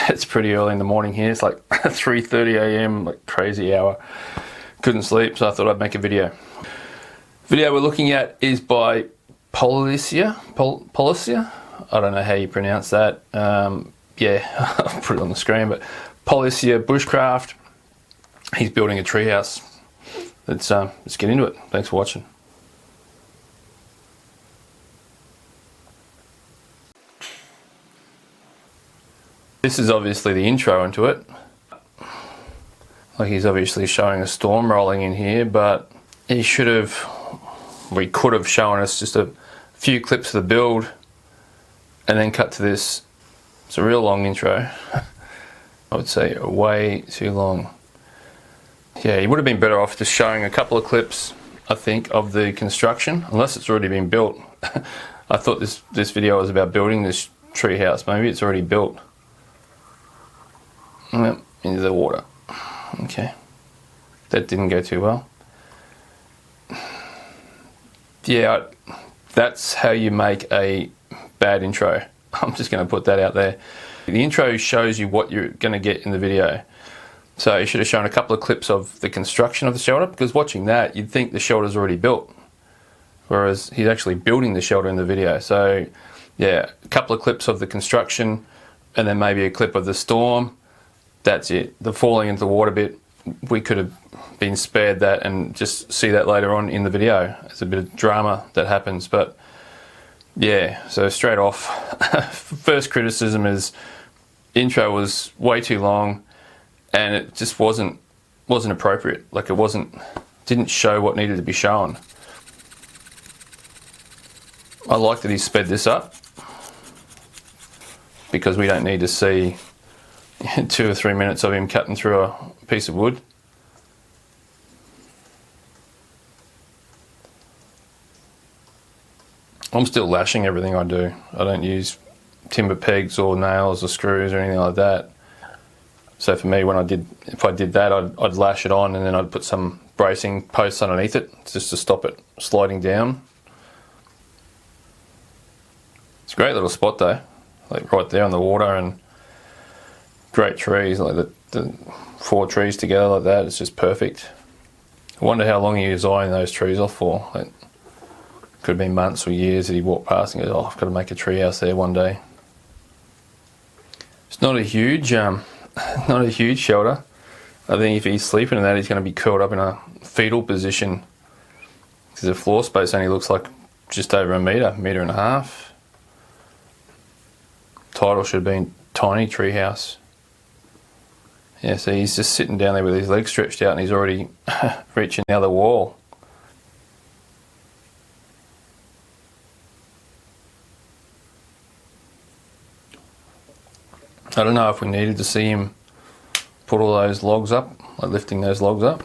It's pretty early in the morning here. It's like 3:30 a.m, like crazy hour. Couldn't sleep, so I thought I'd make a video. The video we're looking at is by Polissya. I don't know how you pronounce that. Yeah, I'll put it on the screen, but Polissya Bushcraft. He's building a treehouse. Let's get into it. Thanks for watching. This is obviously the intro into it. Like, he's obviously showing a storm rolling in here, but he could have shown us just a few clips of the build and then cut to this. It's a real long intro. I would say way too long. Yeah, he would have been better off just showing a couple of clips, I think, of the construction, unless it's already been built. I thought this video was about building this tree house. Maybe it's already built. Yep, into the water. Okay, that didn't go too well. Yeah, that's how you make a bad intro. I'm just going to put that out there. The intro shows you what you're going to get in the video. So you should have shown a couple of clips of the construction of the shelter, because watching that, you'd think the shelter's already built, whereas he's actually building the shelter in the video. So yeah, a couple of clips of the construction, and then maybe a clip of the storm. That's it. The falling into the water bit, we could have been spared that and just see that later on in the video. It's a bit of drama that happens, but yeah, so straight off, first criticism is intro was way too long and it just wasn't appropriate. Like, didn't show what needed to be shown. I like that he sped this up, because we don't need to see 2 or 3 minutes of him cutting through a piece of wood. I'm still lashing everything I do. I don't use timber pegs or nails or screws or anything like that. So for me, if I did that, I'd lash it on and then I'd put some bracing posts underneath it just to stop it sliding down. It's a great little spot though, like right there on the water, and great trees, like the 4 trees together like that. It's just perfect. I wonder how long he was eyeing those trees off for. Like, could have been months or years that he walked past and goes, "Oh, I've got to make a tree house there one day." It's not a huge shelter. I think if he's sleeping in that, he's going to be curled up in a fetal position, because the floor space only looks like just over a metre and a half. Title should have been tiny tree house. Yeah, so he's just sitting down there with his legs stretched out and he's already reaching the other wall. I don't know if we needed to see him put all those logs up, like lifting those logs up.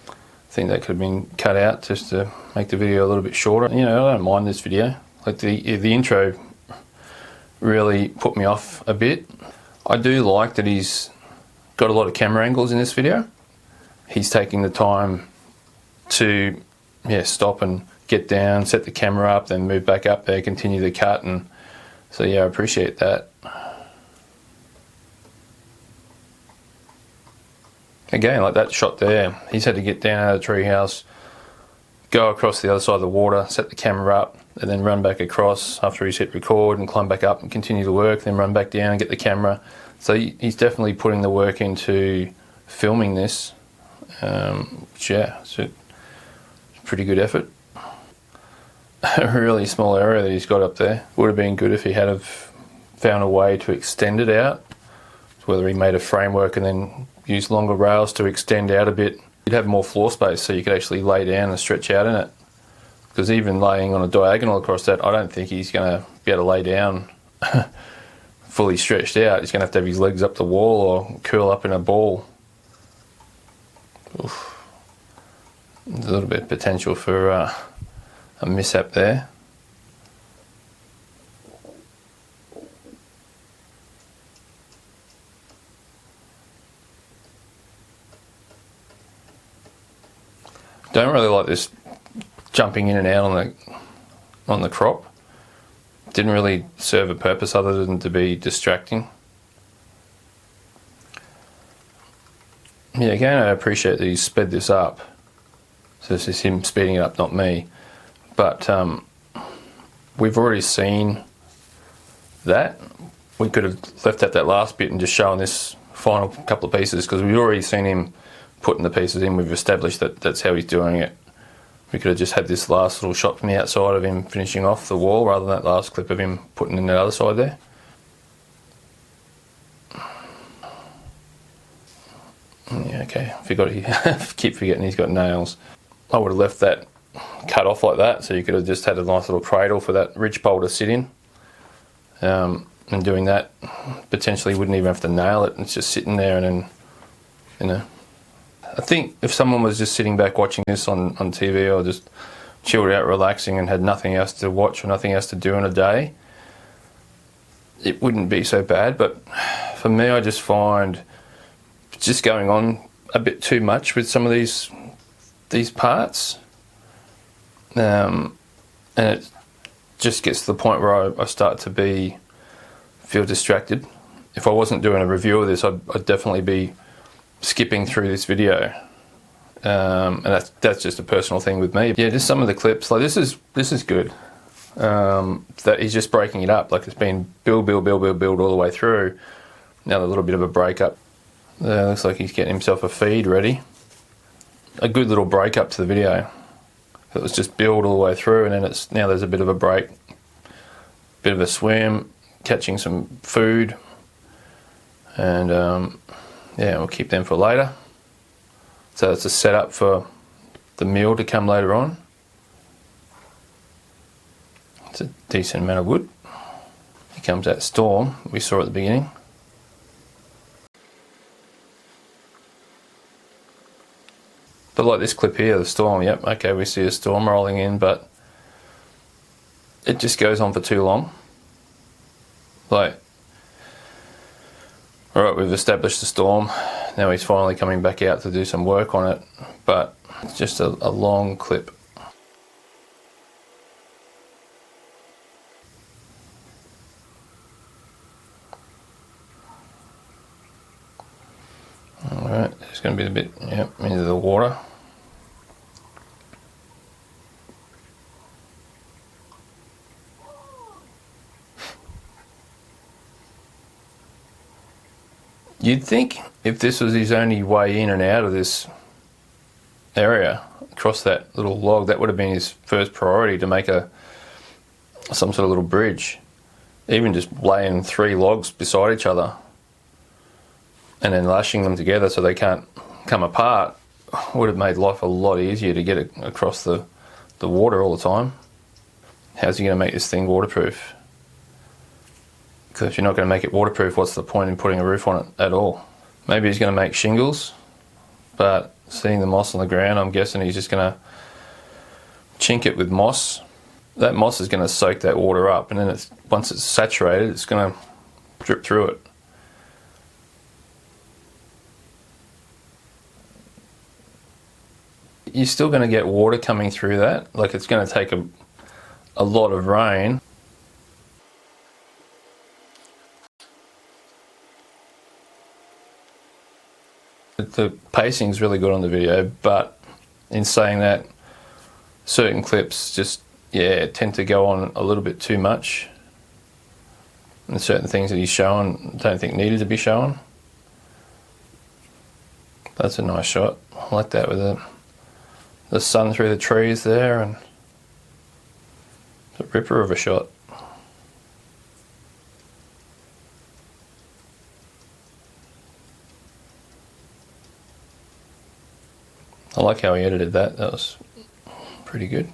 I think that could have been cut out just to make the video a little bit shorter. You know, I don't mind this video. Like, the intro really put me off a bit. I do like that he's got a lot of camera angles in this video. He's taking the time to stop and get down, set the camera up, then move back up there, continue the cut, and so yeah, I appreciate that. Again, like that shot there, he's had to get down out of the treehouse, go across the other side of the water, set the camera up, and then run back across after he's hit record and climb back up and continue the work, then run back down and get the camera. So he's definitely putting the work into filming this, which, yeah, it's a pretty good effort. A really small area that he's got up there. Would have been good if he had have found a way to extend it out, whether he made a framework and then used longer rails to extend out a bit. You'd have more floor space so you could actually lay down and stretch out in it. Because even laying on a diagonal across that, I don't think he's going to be able to lay down fully stretched out. He's going to have his legs up the wall or curl up in a ball. Oof. There's a little bit of potential for a mishap there. Don't really like this jumping in and out on the crop. Didn't really serve a purpose other than to be distracting. Yeah, again, I appreciate that he's sped this up. So this is him speeding it up, not me. But we've already seen that. We could have left out that last bit and just shown this final couple of pieces, because we've already seen him putting the pieces in. We've established that that's how he's doing it. We could have just had this last little shot from the outside of him finishing off the wall, rather than that last clip of him putting in the other side there. Yeah, okay, keep forgetting he's got nails. I would have left that cut off like that, so you could have just had a nice little cradle for that ridgepole to sit in. And doing that, potentially wouldn't even have to nail it. It's just sitting there, and then, you know. I think if someone was just sitting back watching this on TV, or just chilled out relaxing and had nothing else to watch or nothing else to do in a day, it wouldn't be so bad. But for me, I just find it's just going on a bit too much with some of these parts, and it just gets to the point where I start to feel distracted. If I wasn't doing a review of this, I'd definitely be skipping through this video, and that's just a personal thing with me. Yeah, just some of the clips, like this is good. That he's just breaking it up, like it's been build all the way through. Now a little bit of a break up. Looks like he's getting himself a feed ready. A good little break up to the video. It was just build all the way through, and then now there's a bit of a break, bit of a swim, catching some food, and yeah, we'll keep them for later. So it's a setup for the meal to come later on. It's a decent amount of wood. Here comes that storm we saw at the beginning. But like this clip here, the storm, yep, okay, we see a storm rolling in, but it just goes on for too long. Like, alright, we've established the storm, now he's finally coming back out to do some work on it, but it's just a long clip. Alright, there's going to be a bit, yep, into the water. You'd think if this was his only way in and out of this area, across that little log, that would have been his first priority, to make some sort of little bridge. Even just laying 3 logs beside each other and then lashing them together so they can't come apart would have made life a lot easier to get it across the water all the time. How's he going to make this thing waterproof? Because if you're not going to make it waterproof, what's the point in putting a roof on it at all? Maybe he's going to make shingles, but seeing the moss on the ground, I'm guessing he's just going to chink it with moss. That moss is going to soak that water up, and then once it's saturated, it's going to drip through it. You're still going to get water coming through that. Like, it's going to take a lot of rain. The pacing's really good on the video, but in saying that, certain clips just, yeah, tend to go on a little bit too much. And certain things that he's showing, I don't think needed to be shown. That's a nice shot. I like that with the sun through the trees there, and it's a ripper of a shot. I like how he edited that. That was pretty good.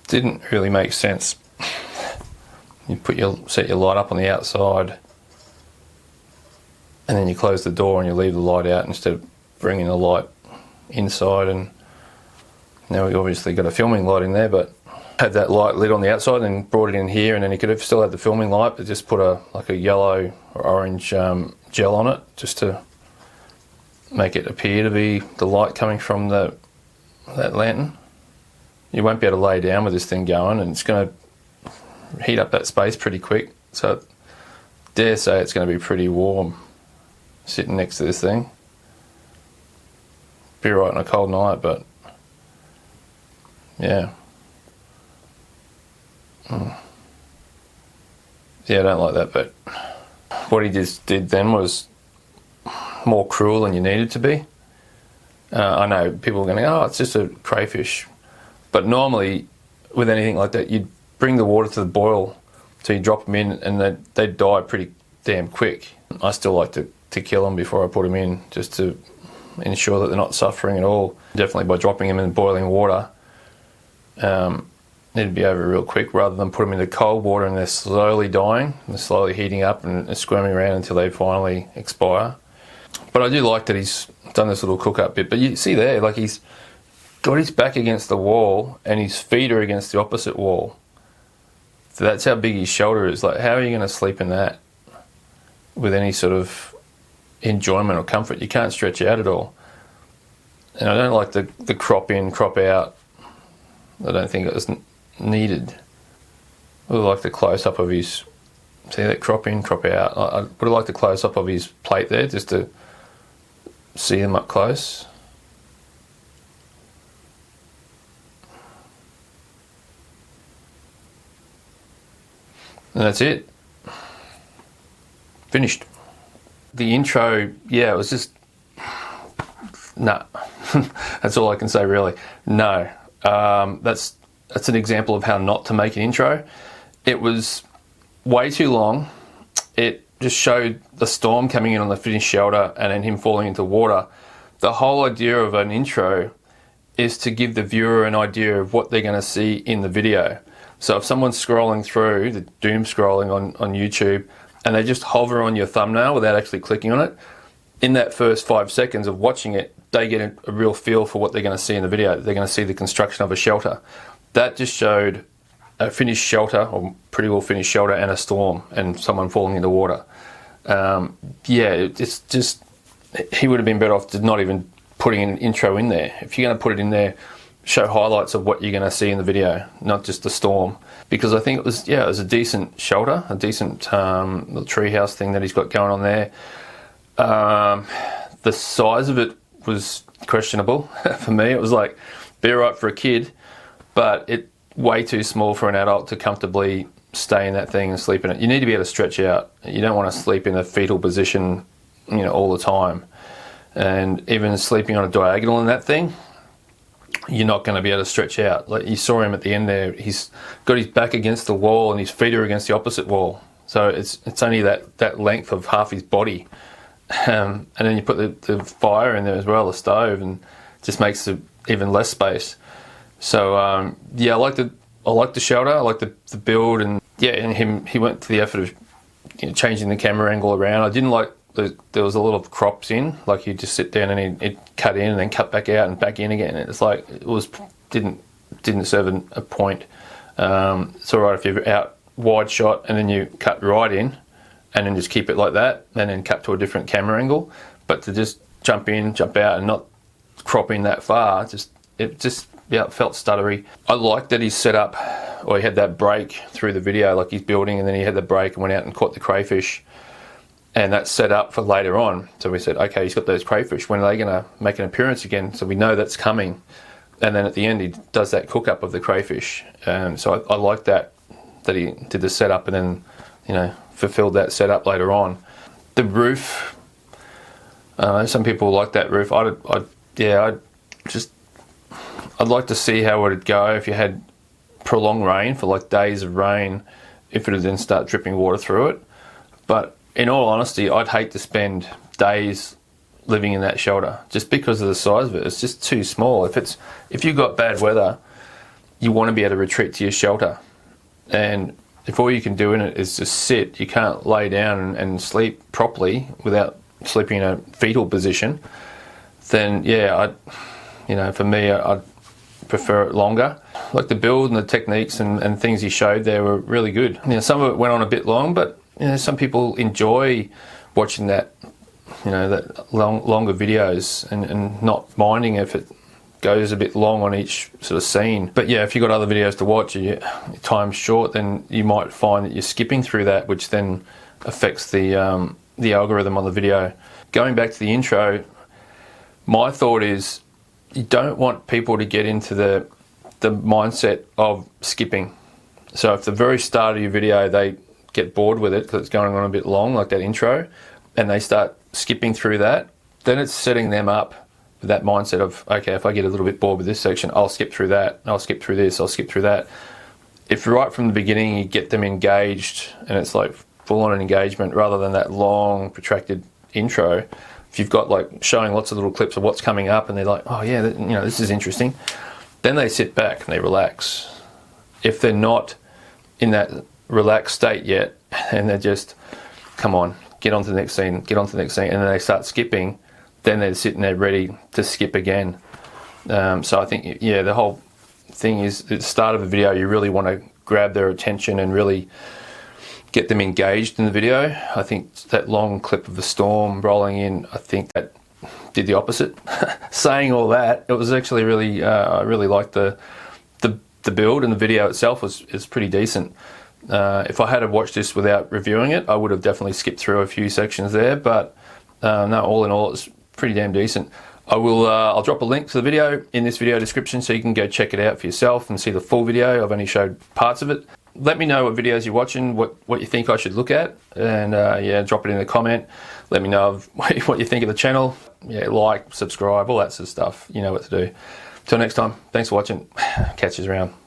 Didn't really make sense. You set your light up on the outside, and then you close the door and you leave the light out instead of bringing the light inside. And now we obviously got a filming light in there, but had that light lit on the outside and brought it in here, and then you could have still had the filming light, but just put like a yellow or orange gel on it, just to make it appear to be the light coming from that lantern. you won't be able to lay down with this thing going, and it's going to heat up that space pretty quick. So I dare say it's going to be pretty warm sitting next to this thing. Be right on a cold night, but yeah. Yeah, I don't like that, but what he just did then was more cruel than you needed to be. I know people are going to go, oh, it's just a crayfish. But normally, with anything like that, you'd bring the water to the boil, so you drop them in, and they'd die pretty damn quick. I still like to kill them before I put them in, just to ensure that they're not suffering at all. Definitely by dropping them in boiling water, it'd be over real quick, rather than put them into cold water and they're slowly dying, they're slowly heating up and squirming around until they finally expire. But I do like that he's done this little cook up bit. But you see there, like, he's got his back against the wall and his feet are against the opposite wall. So that's how big his shoulder is. Like, how are you going to sleep in that with any sort of enjoyment or comfort? You can't stretch out at all. And I don't like the crop in, crop out. I don't think it was needed. I would like the close up of his, see that crop in, crop out. I would have liked the close up of his plate there, just to see him up close. And that's it. Finished. The intro, yeah, it was just, no. That's all I can say, really. No. That's an example of how not to make an intro. It was way too long. It just showed the storm coming in on the finished shelter and then him falling into water. The whole idea of an intro is to give the viewer an idea of what they're going to see in the video. So if someone's scrolling through, the doom scrolling on YouTube, and they just hover on your thumbnail without actually clicking on it, in that first 5 seconds of watching it, they get a real feel for what they're going to see in the video. They're going to see the construction of a shelter. That just showed a finished shelter, or pretty well finished shelter, and a storm, and someone falling into water. Yeah, it's just, he would have been better off just not even putting an intro in there. If you're going to put it in there, show highlights of what you're going to see in the video, not just the storm. Because I think it was a decent shelter, a decent little treehouse thing that he's got going on there. The size of it was questionable for me. It was like, be right for a kid, but it way too small for an adult to comfortably stay in that thing and sleep in it. You need to be able to stretch out. You don't want to sleep in a fetal position, all the time. And even sleeping on a diagonal in that thing, you're not going to be able to stretch out. Like, you saw him at the end there, he's got his back against the wall and his feet are against the opposite wall. So it's only that length of half his body. And then you put the fire in there as well, the stove, and just makes even less space. So yeah, I like the shelter, I like the build, and yeah, and he went to the effort of changing the camera angle around. I didn't like there was a lot of crops in, like you just sit down and he'd cut in and then cut back out and back in again. It's like didn't serve a point. It's all right if you're out wide shot and then you cut right in and then just keep it like that and then cut to a different camera angle. But to just jump in, jump out and not crop in that far, it felt stuttery. I like that he's set up, or he had that break through the video, like he's building and then he had the break and went out and caught the crayfish. And that's set up for later on. So we said, okay, he's got those crayfish. When are they going to make an appearance again? So we know that's coming. And then at the end, he does that cook up of the crayfish. So I like that he did the setup and then, fulfilled that setup later on. The roof, some people like that roof. I'd like to see how it would go if you had prolonged rain for like days of rain, if it would then start dripping water through it. But in all honesty, I'd hate to spend days living in that shelter just because of the size of it. It's just too small. If you've got bad weather, you want to be able to retreat to your shelter. And if all you can do in it is just sit, you can't lay down and sleep properly without sleeping in a fetal position, then yeah, for me, I'd prefer it longer. Like the build and the techniques and things he showed there were really good. Some of it went on a bit long, but some people enjoy watching that, that longer videos and not minding if it goes a bit long on each sort of scene. But yeah, if you've got other videos to watch, your time's short, then you might find that you're skipping through that, which then affects the algorithm on the video. Going back to the intro, my thought is you don't want people to get into the mindset of skipping. So if the very start of your video they get bored with it because it's going on a bit long, like that intro, and they start skipping through that, then it's setting them up with that mindset of, okay, if I get a little bit bored with this section, I'll skip through that, I'll skip through this, I'll skip through that. If right from the beginning you get them engaged and it's like full-on engagement rather than that long protracted intro, if you've got like showing lots of little clips of what's coming up and they're like, oh yeah, you know, this is interesting, then they sit back and they relax. If they're not in that relaxed state yet and they're just, come on, get on to the next scene, get on to the next scene, and then they start skipping, then they're sitting there ready to skip again. So I think, yeah, the whole thing is at the start of a video, you really want to grab their attention and really get them engaged in the video. I think that long clip of the storm rolling in, I think that did the opposite. Saying all that, it was actually really, I really liked the build, and the video itself is pretty decent. If I had to watch this without reviewing it, I would have definitely skipped through a few sections there, but no, all in all, it's pretty damn decent. I'll drop a link to the video in this video description so you can go check it out for yourself and see the full video. I've only showed parts of it. Let me know what videos you're watching, what you think I should look at, and yeah, drop it in the comment. Let me know what you think of the channel. Yeah, like, subscribe, all that sort of stuff. You know what to do. Till next time, thanks for watching. Catch you around.